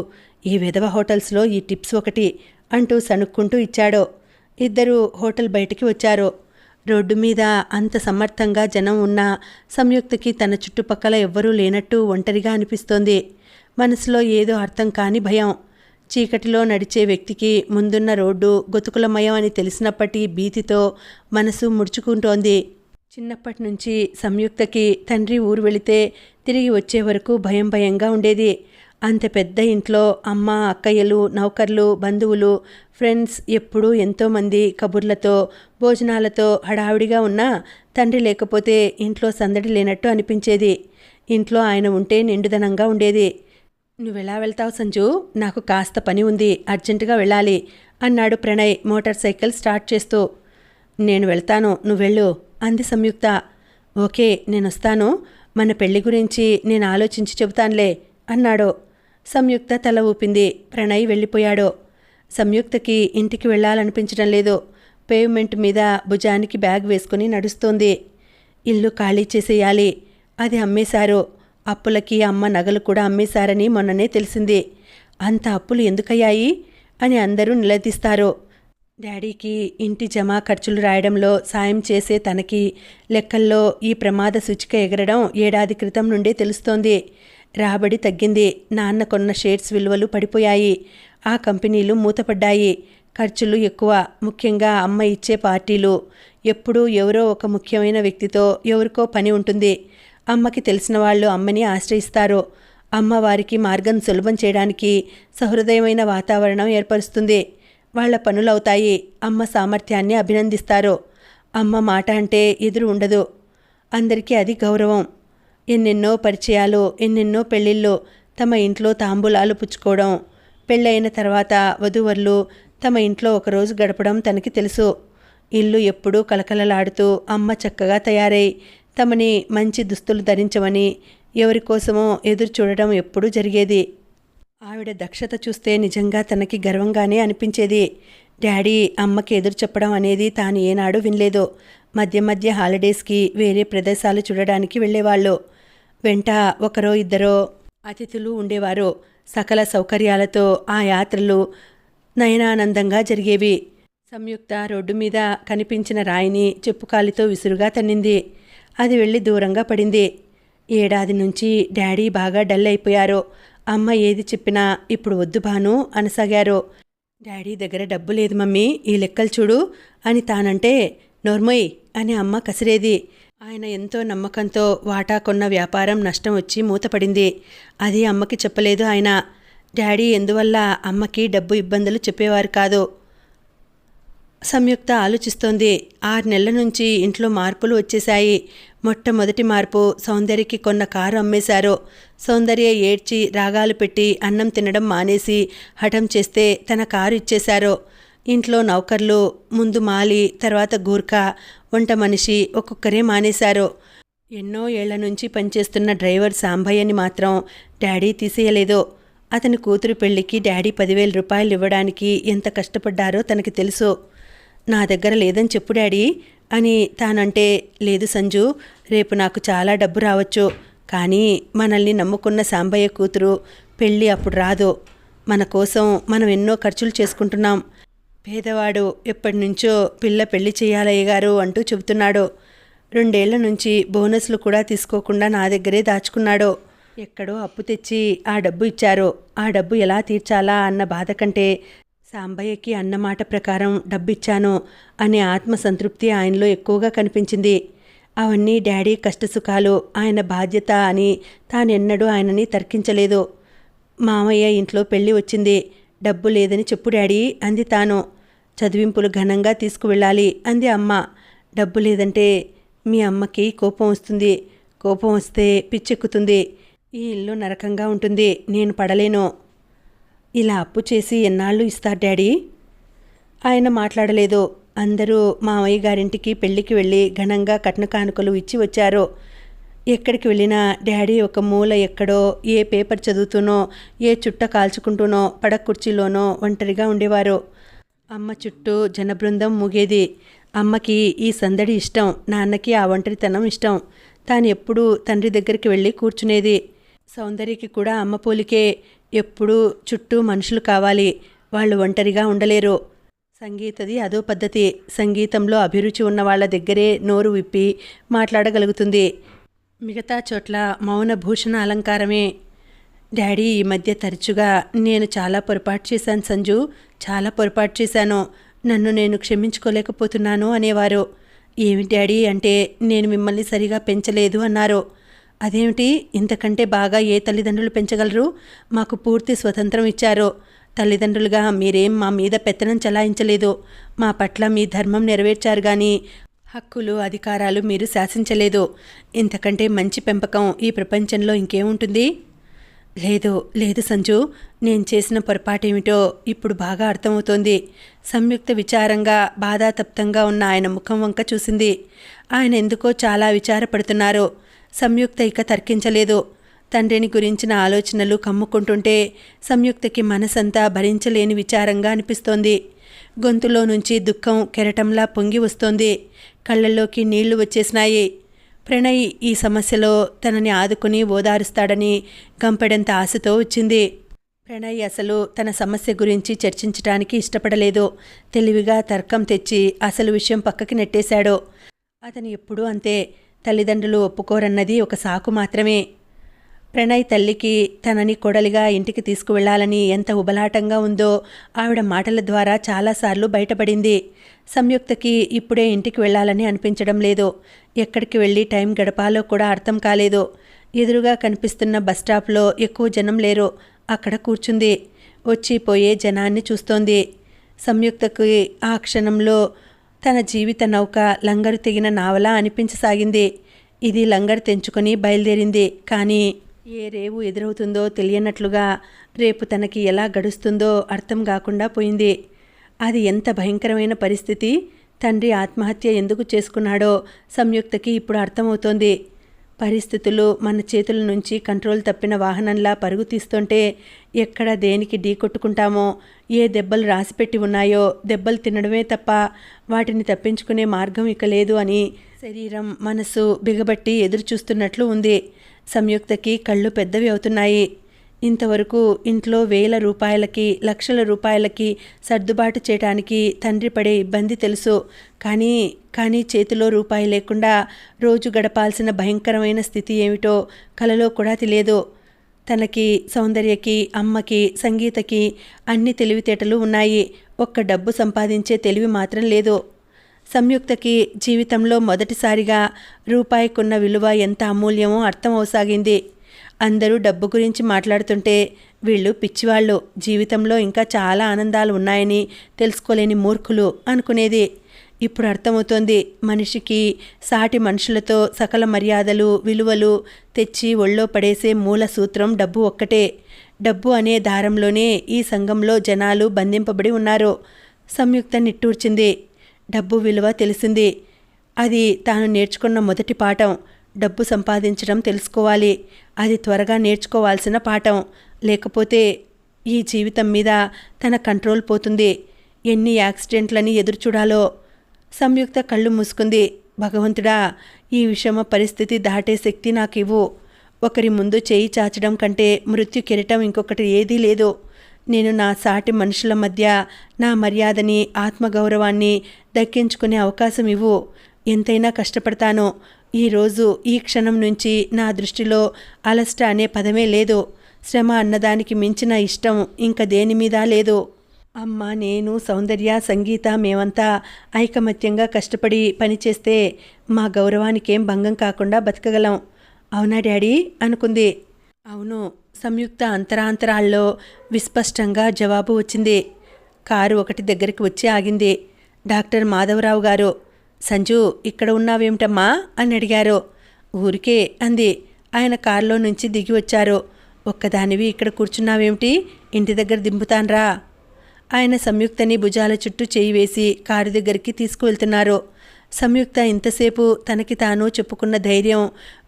ఈ విధవ హోటల్స్లో ఈ టిప్స్ ఒకటి అంటూ సణుక్కుంటూ ఇచ్చాడో. ఇద్దరూ హోటల్ బయటికి వచ్చారు. రోడ్డు మీద అంత సమర్థంగా జనం ఉన్నా సంయుక్తకి తన చుట్టుపక్కల ఎవ్వరూ లేనట్టు ఒంటరిగా అనిపిస్తోంది. మనసులో ఏదో అర్థం కాని భయం. చీకటిలో నడిచే వ్యక్తికి ముందున్న రోడ్డు గొతుకులమయం అని తెలిసినప్పటి భీతితో మనసు ముడుచుకుంటోంది. చిన్నప్పటి నుంచి సంయుక్తకి తండ్రి ఊరు వెళితే తిరిగి వచ్చే వరకు భయం భయంగా ఉండేది. అంత పెద్ద ఇంట్లో అమ్మ, అక్కయ్యలు, నౌకర్లు, బంధువులు, ఫ్రెండ్స్ ఎప్పుడూ ఎంతోమంది కబుర్లతో, భోజనాలతో హడావిడిగా ఉన్నా తండ్రి లేకపోతే ఇంట్లో సందడి లేనట్టు అనిపించేది. ఇంట్లో ఆయన ఉంటే నిండుదనంగా ఉండేది. నువ్వెలా వెళ్తావు సంజు? నాకు కాస్త పని ఉంది, అర్జెంటుగా వెళ్ళాలి అన్నాడు ప్రణయ్ మోటార్ సైకిల్ స్టార్ట్ చేస్తూ. నేను వెళ్తాను, నువ్వెళ్ళు అంది సంయుక్త. ఓకే, నేనొస్తాను. మన పెళ్లి గురించి నేను ఆలోచించి చెబుతానులే అన్నాడు. సంయుక్త తల ఊపింది. ప్రణయ్ వెళ్ళిపోయాడు. సంయుక్తకి ఇంటికి వెళ్ళాలనిపించడం లేదు. పేవ్మెంట్ మీద భుజానికి బ్యాగ్ వేసుకుని నడుస్తోంది. ఇల్లు ఖాళీ చేసేయాలి. అది అమ్మేశారు. అప్పులకి అమ్మ నగలు కూడా అమ్మేశారని మొన్ననే తెలిసింది. అంత అప్పులు ఎందుకయ్యాయి అని అందరూ నిలదీస్తారు. డాడీకి ఇంటి జమా ఖర్చులు రాయడంలో సాయం చేసే తనకి లెక్కల్లో ఈ ప్రమాద సూచిక ఎగరడం ఏడాది క్రితం నుండే తెలుస్తోంది. రాబడి తగ్గింది. నాన్న కొన్న షేర్స్ విలువలు పడిపోయాయి. ఆ కంపెనీలు మూతపడ్డాయి. ఖర్చులు ఎక్కువ. ముఖ్యంగా అమ్మ ఇచ్చే పార్టీలు. ఎప్పుడూ ఎవరో ఒక ముఖ్యమైన వ్యక్తితో ఎవరికో పని ఉంటుంది. అమ్మకి తెలిసిన వాళ్ళు అమ్మని ఆశ్రయిస్తారు. అమ్మ వారికి మార్గం సులభం చేయడానికి సహృదయమైన వాతావరణం ఏర్పరుస్తుంది. వాళ్ల పనులవుతాయి. అమ్మ సామర్థ్యాన్ని అభినందిస్తారు. అమ్మ మాట అంటే ఎదురు ఉండదు. అందరికీ అది గౌరవం. ఎన్నెన్నో పరిచయాలు, ఎన్నెన్నో పెళ్ళిళ్ళు, తమ ఇంట్లో తాంబూలాలు పుచ్చుకోవడం, పెళ్ళైన తర్వాత వధూవరులు తమ ఇంట్లో ఒకరోజు గడపడం తనకి తెలుసు. ఇల్లు ఎప్పుడూ కలకలలాడుతూ అమ్మ చక్కగా తయారై తమని మంచి దుస్తులు ధరించమని ఎవరికోసమో ఎదురు చూడడం ఎప్పుడూ జరిగేది. ఆవిడ దక్షత చూస్తే నిజంగా తనకి గర్వంగానే అనిపించేది. డాడీ అమ్మకి ఎదురు చెప్పడం అనేది తాను ఏనాడు వినలేదు. మధ్య మధ్య హాలిడేస్కి వేరే ప్రదేశాలు చూడడానికి వెళ్ళేవాళ్ళు. వెంట ఒకరో ఇద్దరో అతిథులు ఉండేవారు. సకల సౌకర్యాలతో ఆ యాత్రలు నయనానందంగా జరిగేవి. సంయుక్త రోడ్డు మీద కనిపించిన రాయిని చెప్పుకాలితో విసురుగా తన్నింది. అది వెళ్ళి దూరంగా పడింది. ఏడాది నుంచి డాడీ బాగా డల్ అయిపోయారు. అమ్మ ఏది చెప్పినా ఇప్పుడు వద్దు భాను అనసాగారు. డాడీ దగ్గర డబ్బు లేదు మమ్మీ, ఈ లెక్కలు చూడు అని తానంటే నోర్మోయ్ అని అమ్మ కసిరేది. ఆయన ఎంతో నమ్మకంతో వాటా కొన్న వ్యాపారం నష్టం వచ్చి మూతపడింది. అది అమ్మకి చెప్పలేదు ఆయన. డాడీ ఎందువల్ల అమ్మకి డబ్బు ఇబ్బందులు చెప్పేవారు కాదు. సంయుక్త ఆలోచిస్తోంది. 6 నెలల నుంచి ఇంట్లో మార్పులు వచ్చేశాయి. మొట్టమొదటి మార్పు, సౌందర్యకి కొన్న కారు అమ్మేశారు. సౌందర్య ఏడ్చి రాగాలు పెట్టి అన్నం తినడం మానేసి హఠం చేస్తే తన కారు ఇచ్చేశారు. ఇంట్లో నౌకర్లు, ముందు మాలి, తర్వాత గూర్ఖా, వంట మనిషి ఒక్కొక్కరే మానేశారు. ఎన్నో ఏళ్ల నుంచి పనిచేస్తున్న డ్రైవర్ సాంబయ్యని మాత్రం డాడీ తీసేయలేదు. అతని కూతురు పెళ్లికి డాడీ 10,000 రూపాయలు ఇవ్వడానికి ఎంత కష్టపడ్డారో తనకి తెలుసు. నా దగ్గర లేదని చెప్పు డాడీ అని తానంటే, లేదు సంజు, రేపు నాకు చాలా డబ్బు రావచ్చు, కానీ మనల్ని నమ్ముకున్న సాంబయ్య కూతురు పెళ్ళి అప్పుడు రాదు. మన కోసం మనం ఎన్నో ఖర్చులు చేసుకుంటున్నాం. పేదవాడు ఎప్పటి నుంచో పిల్ల పెళ్లి చేయాలయ్య గారు అంటూ చెబుతున్నాడు. 2 ఏళ్ల నుంచి బోనస్లు కూడా తీసుకోకుండా నా దగ్గరే దాచుకున్నాడు. ఎక్కడో అప్పు తెచ్చి ఆ డబ్బు ఇచ్చారు. ఆ డబ్బు ఎలా తీర్చాలా అన్న బాధ కంటే సాంబయ్యకి అన్నమాట ప్రకారం డబ్బిచ్చాను అనే ఆత్మసంతృప్తి ఆయనలో ఎక్కువగా కనిపించింది. అవన్నీ డాడీ కష్టసుఖాలు, ఆయన బాధ్యత అని తానెన్నడూ ఆయనని తర్కించలేదు. మామయ్య ఇంట్లో పెళ్లి వచ్చింది, డబ్బు లేదని చెప్పు డాడీ అంది తాను. చదివింపులు ఘనంగా తీసుకువెళ్ళాలి అంది అమ్మ. డబ్బు లేదంటే మీ అమ్మకి కోపం వస్తుంది. కోపం వస్తే పిచ్చెక్కుతుంది. ఈ ఇల్లు నరకంగా ఉంటుంది. నేను పడలేను. ఇలా అప్పు చేసి ఎన్నాళ్ళు ఇస్తారు డాడీ? ఆయన మాట్లాడలేదు. అందరూ మామయ్య గారింటికి పెళ్లికి వెళ్ళి ఘనంగా కట్న కానుకలు ఇచ్చి వచ్చారు. ఎక్కడికి వెళ్ళినా డాడీ ఒక మూల ఎక్కడో ఏ పేపర్ చదువుతూనో ఏ చుట్ట కాల్చుకుంటూనో పడక కుర్చీలోనో ఒంటరిగా ఉండేవారు. అమ్మ చుట్టూ జనబృందం మూగేది. అమ్మకి ఈ సందడి ఇష్టం, నాన్నకి ఆ ఒంటరితనం ఇష్టం. తాను ఎప్పుడూ తండ్రి దగ్గరికి వెళ్ళి కూర్చునేది. సౌందర్యకి కూడా అమ్మ పోలికే. ఎప్పుడూ చుట్టూ మనుషులు కావాలి, వాళ్ళు ఒంటరిగా ఉండలేరు. సంగీతది అదో పద్ధతి. సంగీతంలో అభిరుచి ఉన్న వాళ్ళ దగ్గరే నోరు విప్పి మాట్లాడగలుగుతుంది. మిగతా చోట్ల మౌన భూషణ అలంకారమే. డాడీ ఈ మధ్య తరచుగా నేను చాలా పొరపాటు చేశాను సంజు, చాలా పొరపాటు చేశాను, నన్ను నేను క్షమించుకోలేకపోతున్నాను అనేవారు. ఏమి డాడీ అంటే నేను మిమ్మల్ని సరిగా పెంచలేదు అన్నారు. అదేమిటి, ఇంతకంటే బాగా ఏ తల్లిదండ్రులు పెంచగలరు? మాకు పూర్తి స్వతంత్రం ఇచ్చారు. తల్లిదండ్రులుగా మీరేం మా మీద పెత్తనం చలాయించలేదు. మా పట్ల మీ ధర్మం నెరవేర్చారు కానీ హక్కులు అధికారాలు మీరు శాసించలేదు. ఇంతకంటే మంచి పెంపకం ఈ ప్రపంచంలో ఇంకేముంటుంది? లేదు లేదు సంజు, నేను చేసిన పొరపాటేమిటో ఇప్పుడు బాగా అర్థమవుతోంది. సంయుక్త విచారంగా బాధాతప్తంగా ఉన్న ఆయన ముఖం వంక చూసింది. ఆయన ఎందుకో చాలా విచారపడుతున్నారు. సంయుక్త ఇక తర్కించలేదు. తండ్రిని గురించిన ఆలోచనలు కమ్ముకుంటుంటే సంయుక్తకి మనసంతా భరించలేని విచారంగా అనిపిస్తోంది. గొంతులో నుంచి దుఃఖం కెరటంలా పొంగి వస్తోంది. కళ్ళల్లోకి నీళ్లు వచ్చేసినాయి. ప్రణయ్ ఈ సమస్యలో తనని ఆదుకుని ఓదారుస్తాడని గంపెడంత ఆశతో వచ్చింది. ప్రణయ్ అసలు తన సమస్య గురించి చర్చించడానికి ఇష్టపడలేదు. తెలివిగా తర్కం తెచ్చి అసలు విషయం పక్కకి నెట్టేశాడు. అతను ఎప్పుడూ అంతే. తల్లిదండ్రులు ఒప్పుకోరన్నది ఒక సాకు మాత్రమే. ప్రణయ్ తల్లికి తనని కొడలిగా ఇంటికి తీసుకువెళ్లాలని ఎంత ఉబలాటంగా ఉందో ఆవిడ మాటల ద్వారా చాలాసార్లు బయటపడింది. సంయుక్తకి ఇప్పుడే ఇంటికి వెళ్ళాలని అనిపించడం లేదు. ఎక్కడికి వెళ్ళి టైం గడపాలో కూడా అర్థం కాలేదు. ఎదురుగా కనిపిస్తున్న బస్టాప్లో ఎక్కువ జనం లేరు. అక్కడ కూర్చుంది. వచ్చిపోయే జనాన్ని చూస్తోంది. సంయుక్తకి ఆ క్షణంలో తన జీవిత నౌక లంగరు తెగిన నావలా అనిపించసాగింది. ఇది లంగరు తెంచుకొని బయలుదేరింది. కానీ ఏ రేవు ఎదురవుతుందో తెలియనట్లుగా రేపు తనకి ఎలా గడుస్తుందో అర్థం కాకుండా పోయింది. అది ఎంత భయంకరమైన పరిస్థితి. తండ్రి ఆత్మహత్య ఎందుకు చేసుకున్నాడో సంయుక్తకి ఇప్పుడు అర్థమవుతోంది. పరిస్థితులు మన చేతుల నుంచి కంట్రోల్ తప్పిన వాహనంలా పరుగు తీస్తుంటే ఎక్కడ దేనికి ఢీకొట్టుకుంటామో, ఏ దెబ్బలు రాసిపెట్టి ఉన్నాయో దెబ్బలు తినడమే తప్ప వాటిని తప్పించుకునే మార్గం ఇక లేదు అని శరీరం మనసు బిగబట్టి ఎదురుచూస్తున్నట్లు ఉంది. సంయుక్తకి కళ్ళు పెద్దవి అవుతున్నాయి. ఇంతవరకు ఇంట్లో వేల రూపాయలకి లక్షల రూపాయలకి సర్దుబాటు చేయడానికి తండ్రి పడే ఇబ్బంది తెలుసు. కానీ చేతిలో రూపాయి లేకుండా రోజు గడపాల్సిన భయంకరమైన స్థితి ఏమిటో కలలో కూడా తెలియదు. తనకి, సౌందర్యకి, అమ్మకి, సంగీతకి అన్ని తెలివితేటలు ఉన్నాయి. ఒక్క డబ్బు సంపాదించే తెలివి మాత్రం లేదు. సంయుక్తకి జీవితంలో మొదటిసారిగా రూపాయికున్న విలువ ఎంత అమూల్యమో అర్థమవసాగింది. అందరూ డబ్బు గురించి మాట్లాడుతుంటే వీళ్ళు పిచ్చివాళ్ళు, జీవితంలో ఇంకా చాలా ఆనందాలు ఉన్నాయని తెలుసుకోలేని మూర్ఖులు అనుకునేది. ఇప్పుడు అర్థమవుతోంది. మనిషికి సాటి మనుషులతో సకల మర్యాదలు విలువలు తెచ్చి ఒళ్ళో పడేసే మూల సూత్రం డబ్బు ఒక్కటే. డబ్బు అనే దారంలోనే ఈ సంఘంలో జనాలు బంధింపబడి ఉన్నారు. సంయుక్త నిట్టూర్చింది. డబ్బు విలువ తెలిసింది. అది తాను నేర్చుకున్న మొదటి పాఠం. డబ్బు సంపాదించడం తెలుసుకోవాలి. అది త్వరగా నేర్చుకోవాల్సిన పాఠం. లేకపోతే ఈ జీవితం మీద తన కంట్రోల్ పోతుంది. ఎన్ని యాక్సిడెంట్లని ఎదురుచూడాలో. సంయుక్త కళ్ళు మూసుకుంది. భగవంతుడా, ఈ విషమ పరిస్థితి దాటే శక్తి నాకివ్వు. ఒకరి ముందు చేయి చాచడం కంటే మృత్యు కెరటం ఇంకొకటి ఏదీ లేదు. నేను నా సాటి మనుషుల మధ్య నా మర్యాదని ఆత్మగౌరవాన్ని దక్కించుకునే అవకాశం ఇవ్వు. ఎంతైనా కష్టపడతాను. ఈరోజు ఈ క్షణం నుంచి నా దృష్టిలో అలస్ట అనే పదమే లేదు. శ్రమ అన్నదానికి మించిన ఇష్టం ఇంక దేని మీద లేదు. అమ్మ, నేను, సౌందర్య, సంగీత మేమంతా ఐకమత్యంగా కష్టపడి పనిచేస్తే మా గౌరవానికేం భంగం కాకుండా బతకగలం. అవునా డాడీ అనుకుంది. అవును. సంయుక్త అంతరాంతరాల్లో విస్పష్టంగా జవాబు వచ్చింది. కారు ఒకటి దగ్గరికి వచ్చి ఆగింది. డాక్టర్ మాధవరావు గారు. సంజు, ఇక్కడ ఉన్నావేమిటమ్మా అని అడిగారు. ఊరికే అంది. ఆయన కారులో నుంచి దిగి వచ్చారు. ఒక్కదానివి ఇక్కడ కూర్చున్నావేమిటి? ఇంటి దగ్గర దింపుతాన్రా. ఆయన సంయుక్తని భుజాల చుట్టూ చేయి వేసి కారు దగ్గరికి తీసుకువెళ్తున్నారు. సంయుక్త ఇంతసేపు తనకి తాను చెప్పుకున్న ధైర్యం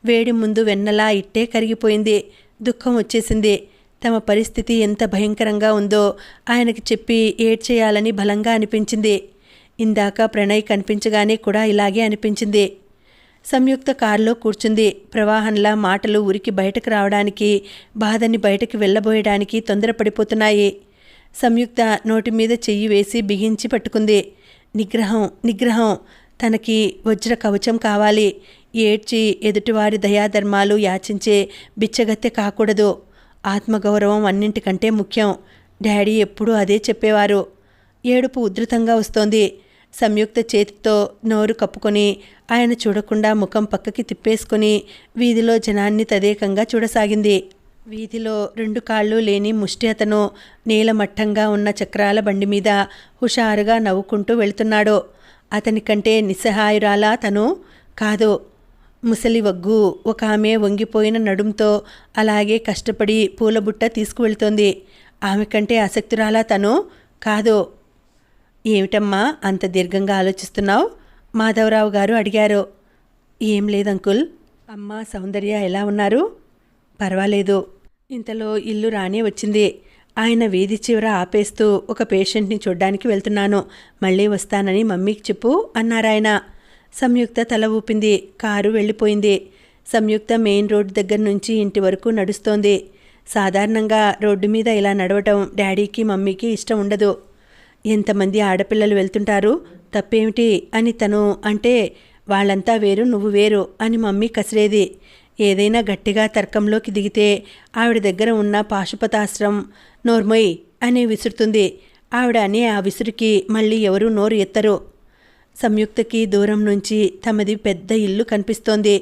వేడి ముందు వెన్నలా ఇట్టే కరిగిపోయింది. దుఃఖం వచ్చేసింది. తమ పరిస్థితి ఎంత భయంకరంగా ఉందో ఆయనకి చెప్పి ఏడ్చేయాలని బలంగా అనిపించింది. ఇందాక ప్రణయ్ కనిపించగానే కూడా ఇలాగే అనిపించింది. సంయుక్త కారులో కూర్చుంది. ప్రవాహంలా మాటలు ఉరికి బయటకు రావడానికి, బాధని బయటకు వెళ్ళబోయడానికి తొందరపడిపోతున్నాయి. సంయుక్త నోటి మీద చెయ్యి వేసి బిగించి పట్టుకుంది. నిగ్రహం, నిగ్రహం. తనకి వజ్ర కవచం కావాలి. ఏడ్చి ఎదుటివారి దయాధర్మాలు యాచించే బిచ్చగత్తె కాకూడదు. ఆత్మగౌరవం అన్నింటికంటే ముఖ్యం. డాడీ ఎప్పుడూ అదే చెప్పేవారు. ఏడుపు ఉధృతంగా వస్తోంది. సంయుక్త చేతితో నోరు కప్పుకొని ఆయన చూడకుండా ముఖం పక్కకి తిప్పేసుకుని వీధిలో జనాన్ని తదేకంగా చూడసాగింది. వీధిలో 2 కాళ్ళు లేని ముష్టి అతను నీలమట్టంగా ఉన్న చక్రాల బండి మీద హుషారుగా నవ్వుకుంటూ వెళుతున్నాడు. అతని కంటే నిస్సహాయురాలా తను? కాదు. ముసలి వగ్గు ఒక ఆమె వంగిపోయిన నడుంతో అలాగే కష్టపడి పూలబుట్ట తీసుకువెళ్తోంది. ఆమె కంటే ఆసక్తురాలా తను? కాదు. ఏమిటమ్మా అంత దీర్ఘంగా ఆలోచిస్తున్నావు? మాధవరావు గారు అడిగారు. ఏం లేదంకుల్. అమ్మ సౌందర్య ఎలా ఉన్నారు? పర్వాలేదు. ఇంతలో ఇల్లు రానే వచ్చింది. ఆయన వీధి చివర ఆపేస్తూ ఒక పేషెంట్ని చూడ్డానికి వెళ్తున్నాను, మళ్ళీ వస్తానని మమ్మీకి చెప్పు అన్నారాయన. సంయుక్త తల ఊపింది. కారు వెళ్ళిపోయింది. సంయుక్త మెయిన్ రోడ్డు దగ్గర నుంచి ఇంటి వరకు నడుస్తోంది. సాధారణంగా రోడ్డు మీద ఇలా నడవటం డాడీకి మమ్మీకి ఇష్టం ఉండదు. ఎంతమంది ఆడపిల్లలు వెళ్తుంటారు, తప్పేమిటి అని తను అంటే, వాళ్ళంతా వేరు నువ్వు వేరు అని మమ్మీ కసిరేది. ఏదైనా గట్టిగా తర్కంలోకి దిగితే ఆవిడ దగ్గర ఉన్న పాశుపతాస్త్రం నోర్మొయ్ అని విసురుతుంది. ఆవిడ అనే ఆ విసురుకి మళ్ళీ ఎవరూ నోరు ఎత్తరు. సంయుక్తకి దూరం నుంచి తమది పెద్ద ఇల్లు కనిపిస్తోంది.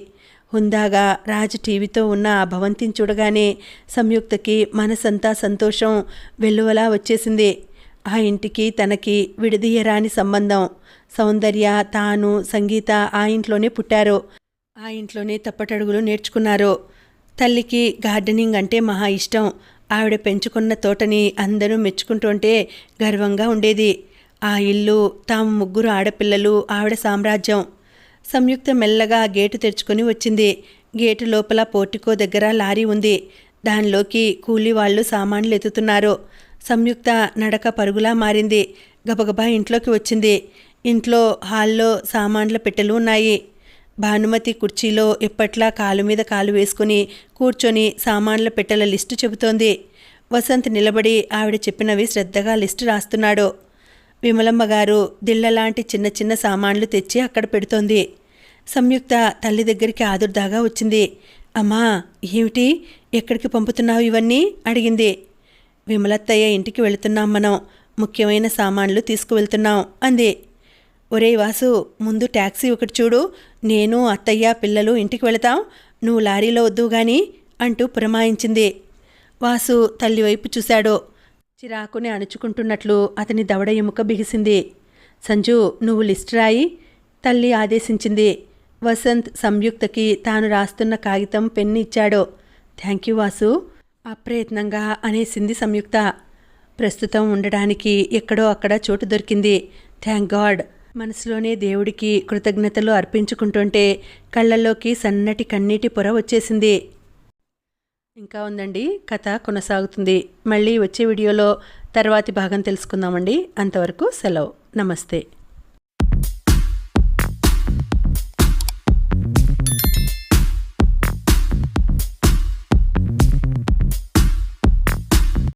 హుందాగా రాజు టీవీతో ఉన్న ఆ భవంతిని చూడగానే సంయుక్తకి మనసంతా సంతోషం వెల్లువలా వచ్చేసింది. ఆ ఇంటికి తనకి విడదీయరాని సంబంధం. సౌందర్య, తాను, సంగీత ఆ ఇంట్లోనే పుట్టారు. ఆ ఇంట్లోనే తప్పటడుగులు నేర్చుకున్నారు. తల్లికి గార్డెనింగ్ అంటే మహా ఇష్టం. ఆవిడ పెంచుకున్న తోటని అందరూ మెచ్చుకుంటుంటే గర్వంగా ఉండేది. ఆ ఇల్లు, తాము 3 ఆడపిల్లలు, ఆవిడ సామ్రాజ్యం. సంయుక్త మెల్లగా గేటు తెరుచుకొని వచ్చింది. గేటు లోపల పోర్టికో దగ్గర లారీ ఉంది. దానిలోకి కూలీ వాళ్ళు సామాన్లు ఎత్తుతున్నారు. సంయుక్త నడక పరుగులా మారింది. గబగబా ఇంట్లోకి వచ్చింది. ఇంట్లో హాల్లో సామాన్ల పెట్టెలు ఉన్నాయి. భానుమతి కుర్చీలో ఎప్పట్లా కాలు మీద కాలు వేసుకుని కూర్చొని సామాన్ల పెట్టెల లిస్టు చెబుతోంది. వసంత్ నిలబడి ఆవిడ చెప్పినవి శ్రద్ధగా లిస్టు రాస్తున్నాడు. విమలమ్మ గారు దిళ్లలాంటి చిన్న చిన్న సామాన్లు తెచ్చి అక్కడ పెడుతోంది. సంయుక్త తల్లి దగ్గరికి ఆదుర్దాగా వచ్చింది. అమ్మా, ఏమిటి, ఎక్కడికి పంపుతున్నావు ఇవన్నీ అడిగింది. విమలత్తయ్య ఇంటికి వెళుతున్నాం, మనం ముఖ్యమైన సామాన్లు తీసుకువెళ్తున్నాం అంది. ఒరే వాసు, ముందు ట్యాక్సీ ఒకటి చూడు, నేను అత్తయ్య పిల్లలు ఇంటికి వెళతాం, నువ్వు లారీలో వద్దు గాని అంటూ పురమాయించింది. వాసు తల్లివైపు చూశాడు. చిరాకుని అణుచుకుంటున్నట్లు అతని దవడ ఎముక బిగిసింది. సంజు, నువ్వు లిస్ట్ రాయి తల్లి ఆదేశించింది. వసంత్ సంయుక్తకి తాను రాస్తున్న కాగితం పెన్ను ఇచ్చాడు. థ్యాంక్ యూ వాసు అప్రయత్నంగా అనేసింది సంయుక్త. ప్రస్తుతం ఉండడానికి ఎక్కడో అక్కడ చోటు దొరికింది. Thank God. మనసులోనే దేవుడికి కృతజ్ఞతలు అర్పించుకుంటుంటే కళ్ళల్లోకి సన్నటి కన్నీటి పొర వచ్చేసింది. ఇంకా ఉందండి, కథ కొనసాగుతుంది. మళ్ళీ వచ్చే వీడియోలో తర్వాతి భాగం తెలుసుకుందామండి. అంతవరకు సెలవు. నమస్తే.